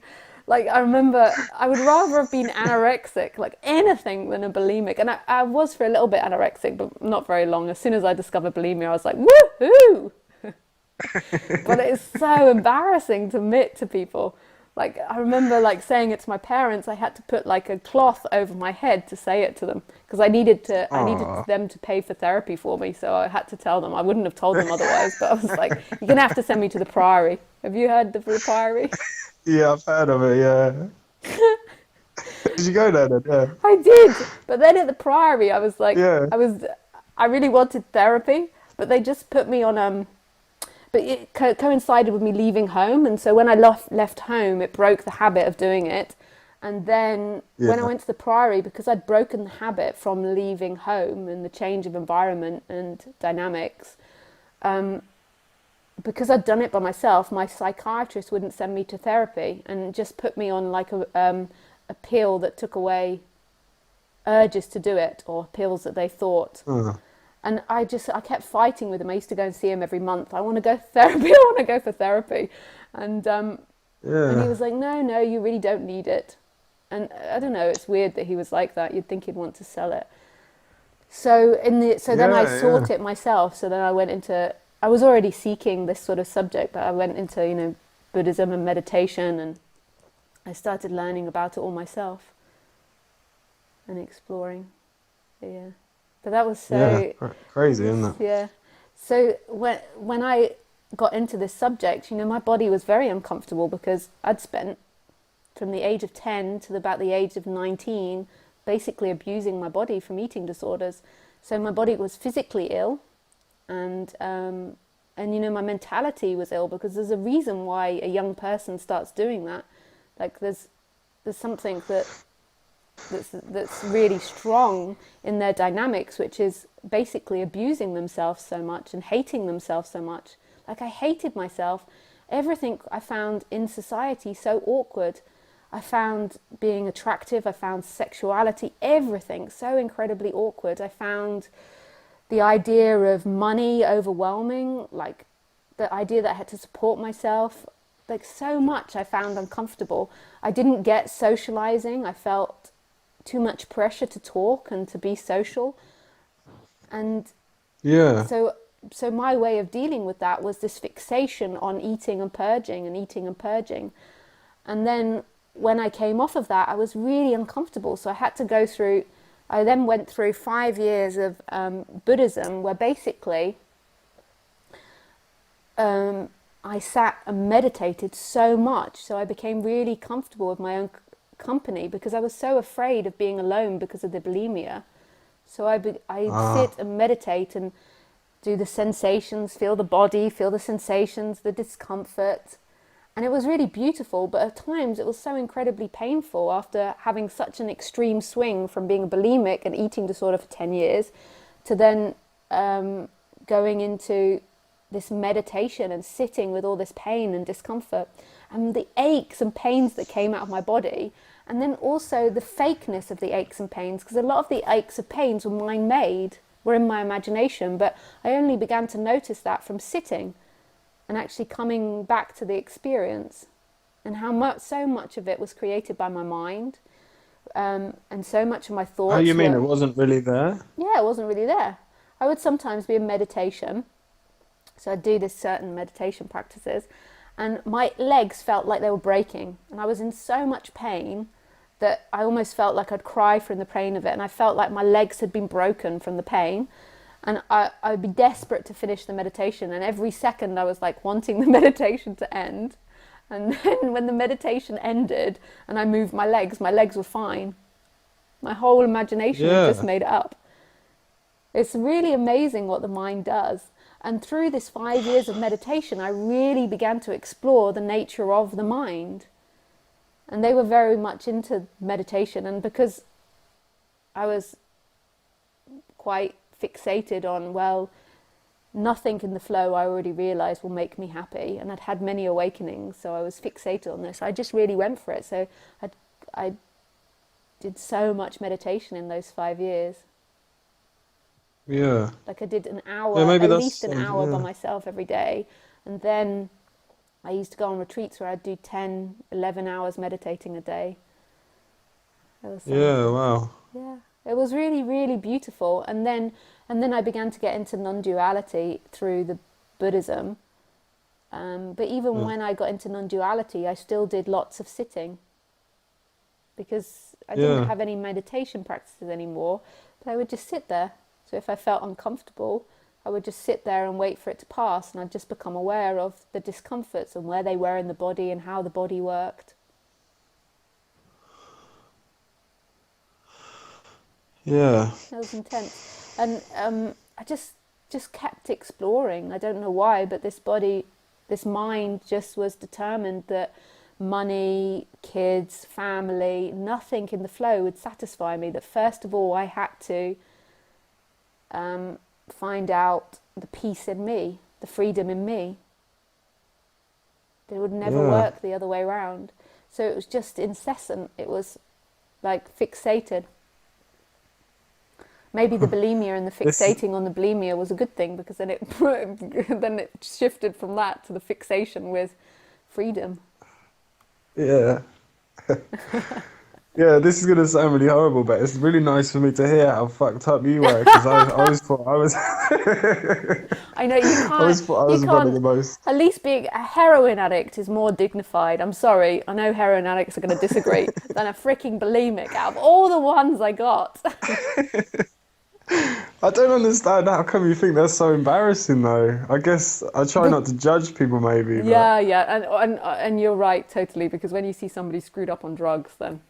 Like I remember, I would rather have been anorexic, like anything, than a bulimic. And I was for a little bit anorexic, but not very long. As soon as I discovered bulimia, I was like, woohoo! But it's so embarrassing to admit to people. Like I remember like saying it to my parents. I had to put like a cloth over my head to say it to them because I needed Oh. them to pay for therapy for me. So I had to tell them. I wouldn't have told them otherwise, but I was like, you're gonna have to send me to the Priory. Have you heard of the Priory? Yeah, I've heard of it. Yeah. Did you go there then? Yeah. I did. But then at the Priory, I was like, Yeah. I really wanted therapy, but they just put me on but it coincided with me leaving home, and so when I left home, it broke the habit of doing it. And then when I Yeah. went to the Priory, because I'd broken the habit from leaving home and the change of environment and dynamics, because I'd done it by myself, my psychiatrist wouldn't send me to therapy and just put me on like a pill that took away urges to do it, or pills that they thought. Oh, And I kept fighting with him. I used to go and see him every month. I want to go to therapy. I want to go for therapy. And and he yeah. was like, no, no, you really don't need it. And I don't know. It's weird that he was like that. You'd think he'd want to sell it. So then I Yeah. Yeah. sought it myself. So then I went into. I was already seeking this sort of subject, but I went into Buddhism and meditation, and I started learning about it all myself and exploring. Yeah. But that was Yeah. so Crazy, isn't it? yeah. So when I got into this subject, my body was very uncomfortable because I'd spent from the age of 10 to about the age of 19 basically abusing my body from eating disorders. So my body was physically ill, and my mentality was ill, because there's a reason why a young person starts doing that. Like there's something that's really strong in their dynamics, which is basically abusing themselves so much and hating themselves so much. Like, I hated myself. Everything I found in society so awkward. I found being attractive, I found sexuality, everything so incredibly awkward. I found the idea of money overwhelming, like the idea that I had to support myself, like so much I found uncomfortable. I didn't get socializing. I felt too much pressure to talk and to be social. And Yeah. so my way of dealing with that was this fixation on eating and purging and eating and purging. And then when I came off of that, I was really uncomfortable. So I then went through 5 years of Buddhism, where basically I sat and meditated so much. So I became really comfortable with my own company, because I was so afraid of being alone because of the bulimia. So I'd Ah. sit and meditate and do the sensations, feel the body, feel the sensations, the discomfort. And it was really beautiful, but at times it was so incredibly painful after having such an extreme swing from being a bulimic and eating disorder for 10 years to then going into this meditation and sitting with all this pain and discomfort and the aches and pains that came out of my body. And then also the fakeness of the aches and pains, because a lot of the aches and pains were mind-made, were in my imagination, but I only began to notice that from sitting and actually coming back to the experience, and how so much of it was created by my mind, and so much of my How you thoughts mean it were, wasn't really there? yeah, it wasn't really there. I would sometimes be in meditation, so I'd do this certain meditation practices, and my legs felt like they were breaking, and I was in so much pain that I almost felt like I'd cry from the pain of it, and I felt like my legs had been broken from the pain. And I'd be desperate to finish the meditation, and every second I was like wanting the meditation to end. And then when the meditation ended and I moved my legs were fine. My whole imagination had just Yeah. made it up. It's really amazing what the mind does. And through this 5 years of meditation, I really began to explore the nature of the mind. And they were very much into meditation. And because I was quite fixated on, well, nothing in the flow I already realized will make me happy, and I'd had many awakenings, so I was fixated on this. I just really went for it. So I did so much meditation in those 5 years. Yeah. Like, I did an Yeah, hour, maybe at that's least an something. hour by Yeah. myself every day. And then I used to go on retreats where I'd do 10, 11 hours meditating a day. It was Yeah, something. wow. Yeah, it was really, really beautiful. And then I began to get into non-duality through the Buddhism. But even Yeah. when I got into non-duality, I still did lots of sitting, because I didn't Yeah. have any meditation practices anymore. But I would just sit there. So if I felt uncomfortable, I would just sit there and wait for it to pass, and I'd just become aware of the discomforts and where they were in the body and how the body worked. Yeah. It was intense. And I just kept exploring. I don't know why, but this mind just was determined that money, kids, family, nothing in the flow would satisfy me. That first of all, I had to find out the peace in me, the freedom in me. It would never Yeah. work the other way around. So it was just incessant. It was like fixated. Maybe the bulimia and the This. fixating on the bulimia was a good thing, because then it then it shifted from that to the fixation with freedom. Yeah. Yeah, this is gonna sound really horrible, but it's really nice for me to hear how fucked up you were, because I always thought I was I I know you can't always thought I you was one of can't the most. at least being a heroin addict is more dignified. I'm sorry, I know heroin addicts are going to disagree, than a freaking bulimic out of all the ones I got. I don't understand how come you think that's so embarrassing though. I guess I try Be- not to judge people maybe, but yeah, yeah, and you're right totally, because when you see somebody screwed up on drugs, then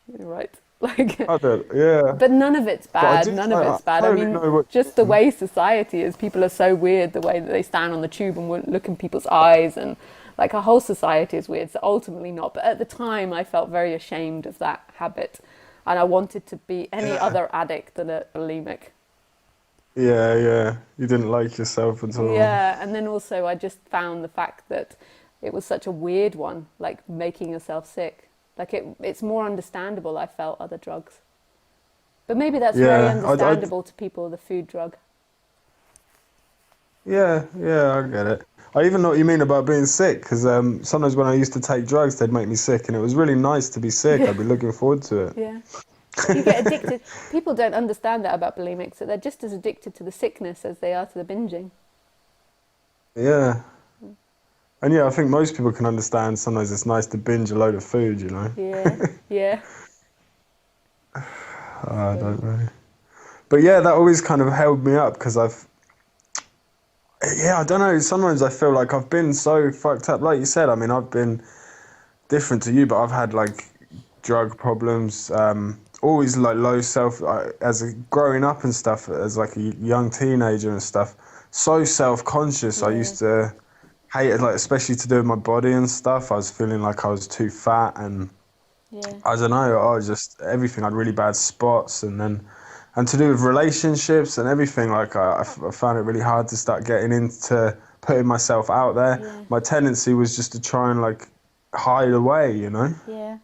you're right. Like, I don't, yeah. but none of it's But I bad. do, None of I it's bad. I totally mean, know what just you the mean. way society is, people are so weird. The way that they stand on the tube and won't look in people's eyes, and like our whole society is weird. So ultimately not. But at the time, I felt very ashamed of that habit, and I wanted to be any Yeah. other addict than a bulimic. Yeah, yeah. You didn't like yourself at all. Yeah, and then also I just found the fact that it was such a weird one, like making yourself sick. Like it's more understandable. I felt other drugs. But maybe that's very Yeah, understandable to people with a food drug. yeah, yeah, I get it. I even know what you mean about being sick, because sometimes when I used to take drugs, they'd make me sick, and it was really nice to be sick. Yeah, I'd be looking forward to it. yeah. You get addicted. People don't understand that about bulimics, that they're just as addicted to the sickness as they are to the binging. Yeah. And yeah, I think most people can understand sometimes it's nice to binge a load of food, you know? Yeah, yeah. I So, don't know. But yeah, that always kind of held me up because yeah, I don't know. Sometimes I feel like I've been so fucked up. Like you said, I mean, I've been different to you, but I've had like drug problems, always like low self, growing up and stuff, as like a young teenager and stuff. So self-conscious. I yeah, used to hate it, like especially to do with my body and stuff. I was feeling like I was too fat and yeah, I don't know, I was just everything. I had really bad spots, and to do with relationships and everything. Like I found it really hard to start getting into putting myself out there. yeah, My tendency was just to try and like hide away, you know, yeah.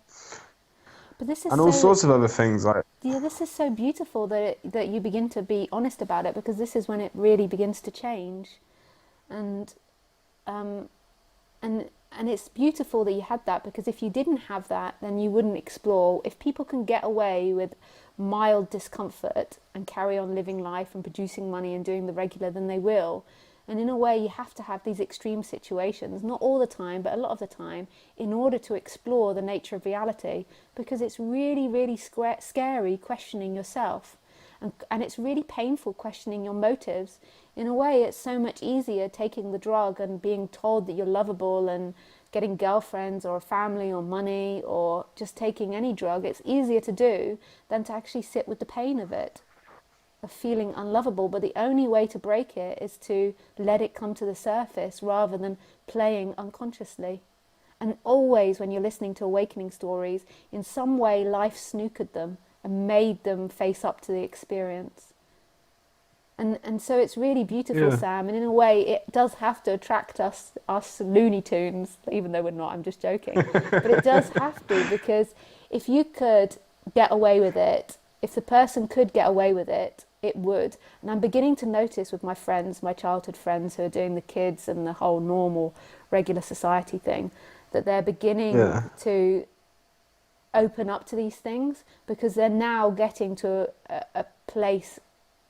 But this is and all so, sorts of other things. Like yeah, this is so beautiful that you begin to be honest about it, because this is when it really begins to change. And um, and it's beautiful that you had that, because if you didn't have that, then you wouldn't explore. If people can get away with mild discomfort and carry on living life and producing money and doing the regular, then they will. And in a way, you have to have these extreme situations, not all the time, but a lot of the time, in order to explore the nature of reality, because it's really, really scary questioning yourself. And it's really painful questioning your motives. In a way, it's so much easier taking the drug and being told that you're lovable and getting girlfriends or a family or money, or just taking any drug. It's easier to do than to actually sit with the pain of it, of feeling unlovable. But the only way to break it is to let it come to the surface rather than playing unconsciously. And always, when you're listening to awakening stories, in some way life snookered them and made them face up to the experience. And so it's really beautiful, yeah, Sam. And in a way, it does have to attract us Looney Tunes, even though we're not. I'm just joking, but it does have to, because if you could get away with it, if the person could get away with it, it would. And I'm beginning to notice with my friends, my childhood friends who are doing the kids and the whole normal, regular society thing, that they're beginning yeah, to open up to these things, because they're now getting to a place,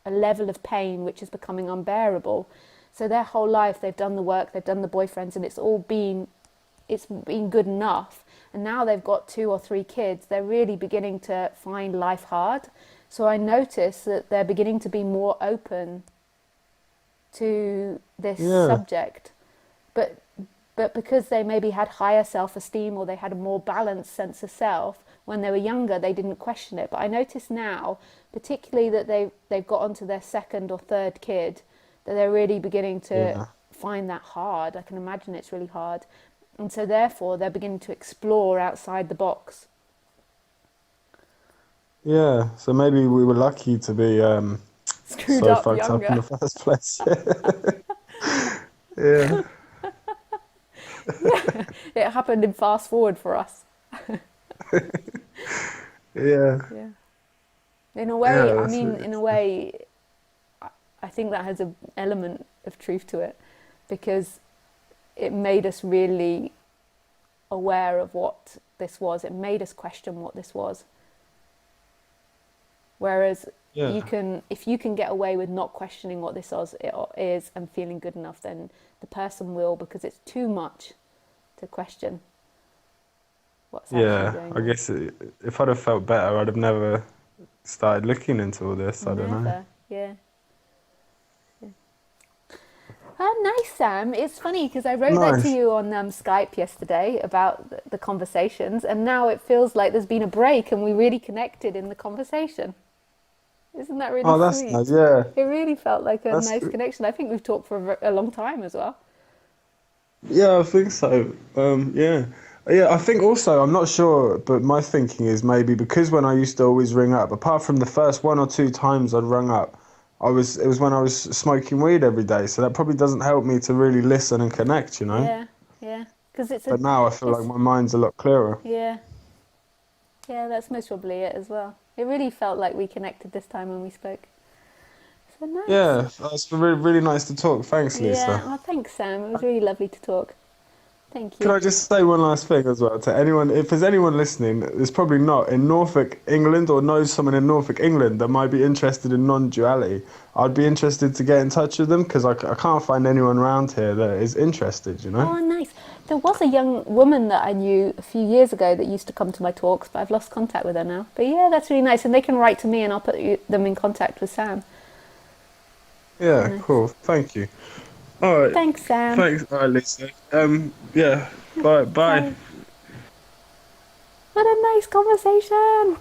a level of pain which is becoming unbearable. So their whole life they've done the work, they've done the boyfriends, and it's been good enough. And now they've got 2 or 3 kids, they're really beginning to find life hard. So I notice that they're beginning to be more open to this yeah, subject. But because they maybe had higher self-esteem, or they had a more balanced sense of self when they were younger, they didn't question it. But I notice now, particularly that they've got onto their second or third kid, that they're really beginning to yeah, find that hard. I can imagine it's really hard. And so therefore they're beginning to explore outside the box. yeah. So maybe we were lucky to be Screwed so up fucked up in younger. the first place. Yeah, It happened in fast forward for us. yeah, Yeah. In a way, yeah. I That's mean, it. in a way, I think that has an element of truth to it, because it made us really aware of what this was. It made us question what this was. Whereas Yeah, if you can get away with not questioning what this is and feeling good enough, then the person will, because it's too much to question what's actually yeah. going I on. guess if I'd have felt better, I'd have never started looking into all this. I don't know. Never, yeah. Yeah. Nice, Sam. It's funny because I wrote that to Nice. you on Skype yesterday about the conversations, and now it feels like there's been a break and we really connected in the conversation. Isn't that really Oh, that's nice. sweet? Yeah, It really felt like a that's nice connection. I think we've talked for a long time as well. yeah. I think so. Yeah, yeah. I think also I'm not sure, but my thinking is maybe because when I used to always ring up, apart from the first one or two times I'd rung up, it was when I was smoking weed every day. So that probably doesn't help me to really listen and connect, you know. Yeah, yeah. Because But now I feel like it's, my mind's a lot clearer. yeah, yeah. That's most probably it as well. It really felt like we connected this time when we spoke. So nice. Yeah, that's really, really nice to talk. Thanks, Yeah. Lisa. Oh, thanks, Sam. It was really lovely to talk. Thank Can you. I just say one last thing as well to anyone? If there's anyone listening, there's probably not in Norfolk, England, or knows someone in Norfolk, England that might be interested in non-duality. I'd be interested to get in touch with them because I can't find anyone around here that is interested, you know? Oh, nice. There was a young woman that I knew a few years ago that used to come to my talks, but I've lost contact with her now. But yeah, that's really nice. And they can write to me and I'll put them in contact with Sam. Yeah, Nice. cool. Thank you. All right. Thanks, Sam. Thanks. All right, Lisa. Yeah. Bye. Bye. Bye. What a nice conversation.